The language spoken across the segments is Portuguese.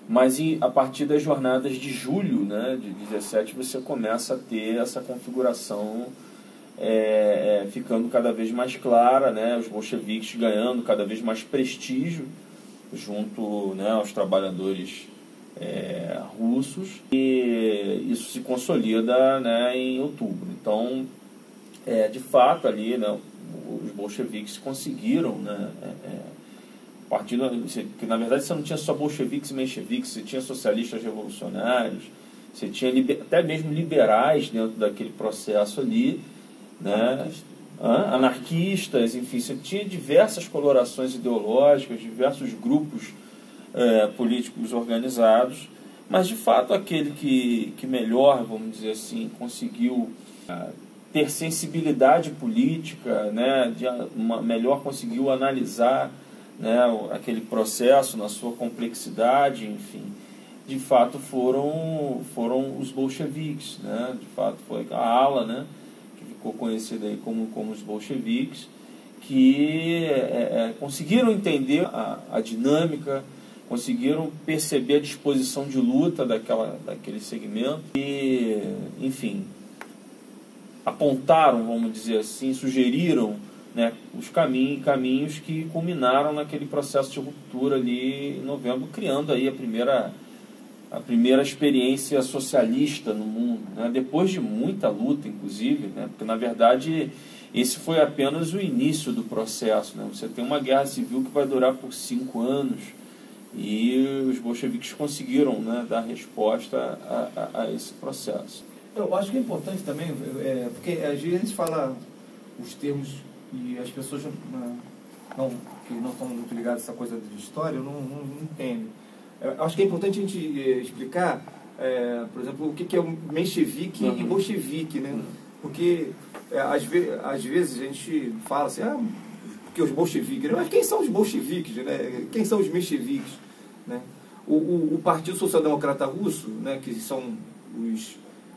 Mas a partir das jornadas de julho, né, de 17, você começa a ter essa configuração ficando cada vez mais clara, né, os bolcheviques ganhando cada vez mais prestígio junto, né, aos trabalhadores russos, e isso se consolida, né, em outubro. Então, de fato, ali, né, os bolcheviques conseguiram, né, partido, que na verdade você não tinha só bolcheviques e mencheviques, você tinha socialistas revolucionários, você tinha até mesmo liberais dentro daquele processo ali, né? Anarquistas, enfim, você tinha diversas colorações ideológicas, diversos grupos políticos organizados, mas de fato aquele que melhor, vamos dizer assim, conseguiu ter sensibilidade política, né, melhor conseguiu analisar, né, aquele processo na sua complexidade, enfim, de fato foram os bolcheviques, né, de fato foi a ala, né, que ficou conhecida aí como os bolcheviques, que conseguiram entender a dinâmica, conseguiram perceber a disposição de luta daquele segmento e, enfim, apontaram, vamos dizer assim, sugeriram, né, os caminhos que culminaram naquele processo de ruptura ali em novembro, criando aí a primeira experiência socialista no mundo, né, depois de muita luta, inclusive, né, porque na verdade esse foi apenas o início do processo, né, você tem uma guerra civil que vai durar por 5 anos e os bolcheviques conseguiram, né, dar resposta a esse processo. Eu acho que é importante também, porque às vezes a gente fala os termos e as pessoas que não estão muito ligadas a essa coisa de história não entendem. Eu acho que é importante a gente explicar, por exemplo, o que é o menchevique e bolchevique, né? Porque às vezes a gente fala assim, porque os bolcheviques, mas quem são os bolcheviques, né? Quem são os mencheviques, né? O Partido Social Democrata Russo, né, que são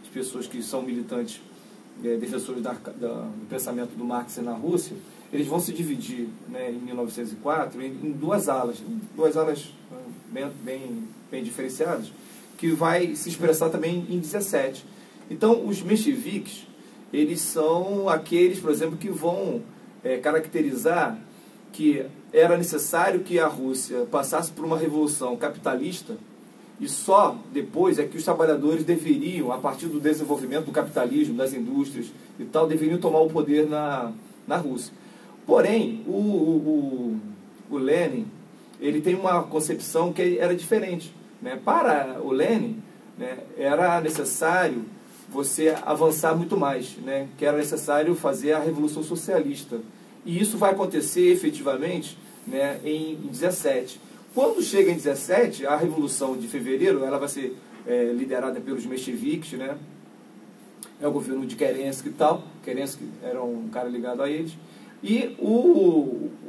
as pessoas que são militantes, defensores do pensamento do Marx na Rússia, eles vão se dividir, né, em 1904 em duas alas bem diferenciadas, que vai se expressar também em 17. Então, os mencheviques, eles são aqueles, por exemplo, que vão caracterizar que era necessário que a Rússia passasse por uma revolução capitalista e só depois é que os trabalhadores deveriam, a partir do desenvolvimento do capitalismo, das indústrias e tal, deveriam tomar o poder na Rússia. Porém, o Lenin, ele tem uma concepção que era diferente, né? Para o Lenin, né, era necessário você avançar muito mais, né? Que era necessário fazer a Revolução Socialista. E isso vai acontecer efetivamente, né, em 17. Quando chega em 17, a Revolução de Fevereiro, ela vai ser liderada pelos mencheviques, né? É o governo de Kerensky e tal. Kerensky era um cara ligado a eles. E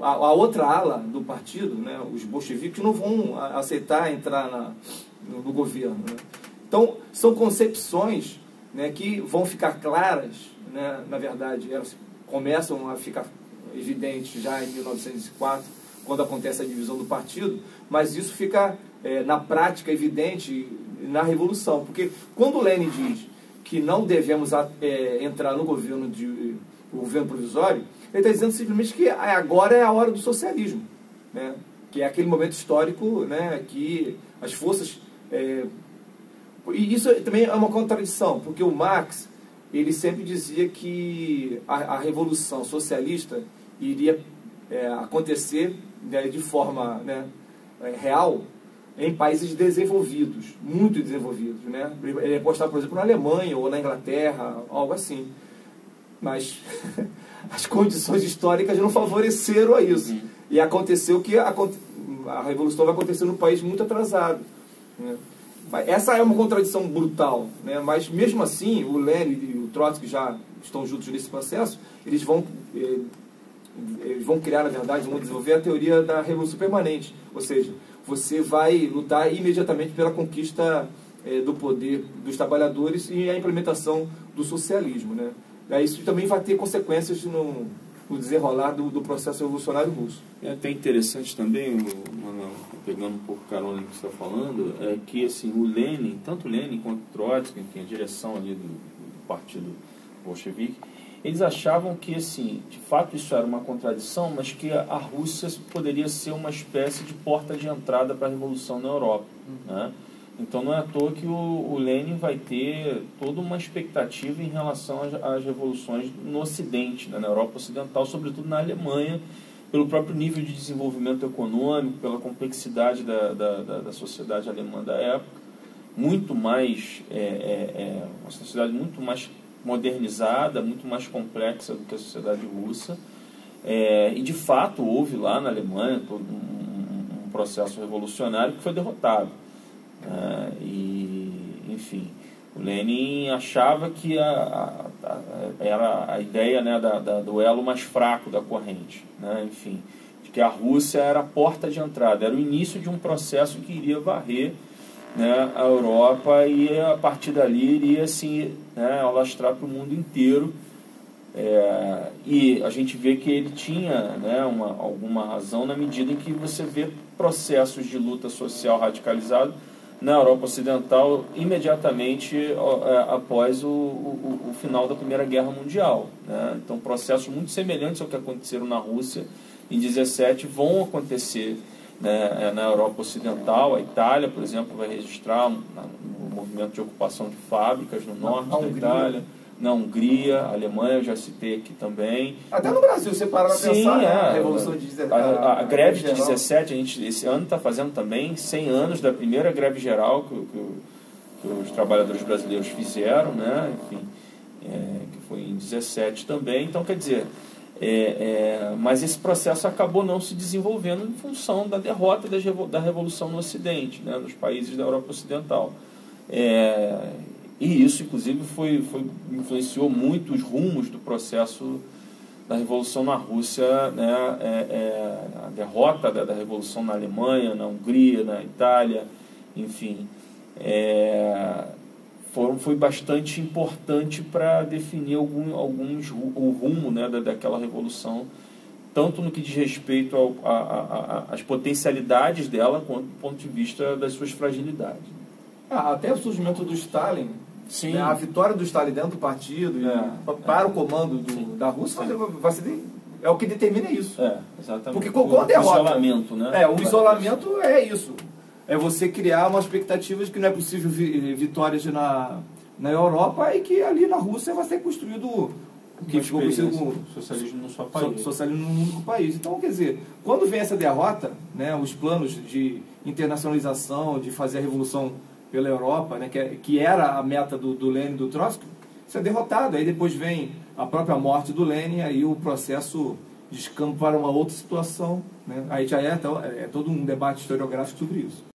a outra ala do partido, né, os bolcheviques, não vão aceitar entrar no governo, né? Então, são concepções, né, que vão ficar claras, né, na verdade, elas começam a ficar evidentes já em 1904, quando acontece a divisão do partido, mas isso fica na prática evidente na Revolução, porque quando Lenin diz que não devemos entrar no governo provisório, ele está dizendo simplesmente que agora é a hora do socialismo, né? Que é aquele momento histórico, né, que as forças... E isso também é uma contradição, porque o Marx, ele sempre dizia que a Revolução Socialista iria acontecer, né, de forma, né, real em países desenvolvidos, muito desenvolvidos, né? Ele apostava, por exemplo, na Alemanha ou na Inglaterra, algo assim. Mas as condições históricas não favoreceram a isso. E aconteceu que a Revolução vai acontecer num país muito atrasado, né? Essa é uma contradição brutal, né? Mas mesmo assim, o Lenin e o Trotsky já estão juntos nesse processo, eles vão criar, na verdade, vão desenvolver a teoria da Revolução Permanente. Ou seja, você vai lutar imediatamente pela conquista do poder dos trabalhadores e a implementação do socialismo, né? Isso também vai ter consequências o desenrolar do processo revolucionário russo. É até interessante também, pegando um pouco carona no que você está falando, é que assim, o Lenin, tanto o Lenin quanto o Trotsky, que tem a direção ali do partido bolchevique, eles achavam que, assim, de fato isso era uma contradição, mas que a Rússia poderia ser uma espécie de porta de entrada para a revolução na Europa, né? Então não é à toa que o Lenin vai ter toda uma expectativa em relação às revoluções no Ocidente, né, na Europa Ocidental, sobretudo na Alemanha, pelo próprio nível de desenvolvimento econômico, pela complexidade da sociedade alemã da época, muito mais, uma sociedade muito mais modernizada, muito mais complexa do que a sociedade russa, e de fato houve lá na Alemanha todo um processo revolucionário que foi derrotado. Enfim, o Lenin achava que era a ideia, né, do elo mais fraco da corrente, né, enfim, de que a Rússia era a porta de entrada, era o início de um processo que iria varrer, né, a Europa e a partir dali iria assim, né, alastrar para o mundo inteiro. E a gente vê que ele tinha, né, alguma razão na medida em que você vê processos de luta social radicalizado na Europa Ocidental imediatamente após o final da Primeira Guerra Mundial, né? Então processos muito semelhantes ao que aconteceram na Rússia em 17 vão acontecer, né, na Europa Ocidental. A Itália, por exemplo, vai registrar um movimento de ocupação de fábricas no norte da Itália. Na Hungria, a Alemanha, eu já citei aqui também. Até no Brasil, você para para pensar, né? A Revolução de 17. A greve de 17, a gente esse ano está fazendo também 100 anos da primeira greve geral que os trabalhadores brasileiros fizeram, né? Enfim, que foi em 17 também. Então, quer dizer, mas esse processo acabou não se desenvolvendo em função da derrota da Revolução no Ocidente, né? Nos países da Europa Ocidental. E isso, inclusive, influenciou muito os rumos do processo da Revolução na Rússia, né? A derrota da Revolução na Alemanha, na Hungria, na Itália, enfim, foi bastante importante para definir o rumo, né, daquela Revolução, tanto no que diz respeito às potencialidades dela, quanto do ponto de vista das suas fragilidades. Até o surgimento do Stalin. Sim. Né, a vitória do Stalin dentro do partido para o comando da Rússia é o que determina isso. Exatamente. Porque com a derrota... O isolamento, né? O isolamento é isso. É você criar uma expectativa de que não é possível vitórias na Europa e que ali na Rússia vai ser construído o que ficou conhecido como socialismo no seu país. Socialismo num único país. Então, quer dizer, quando vem essa derrota, né, os planos de internacionalização, de fazer a revolução pela Europa, né, que era a meta do Lenin e do Trotsky, isso é derrotado. Aí depois vem a própria morte do Lenin, aí o processo descamba para uma outra situação, né? Aí já é todo um debate historiográfico sobre isso.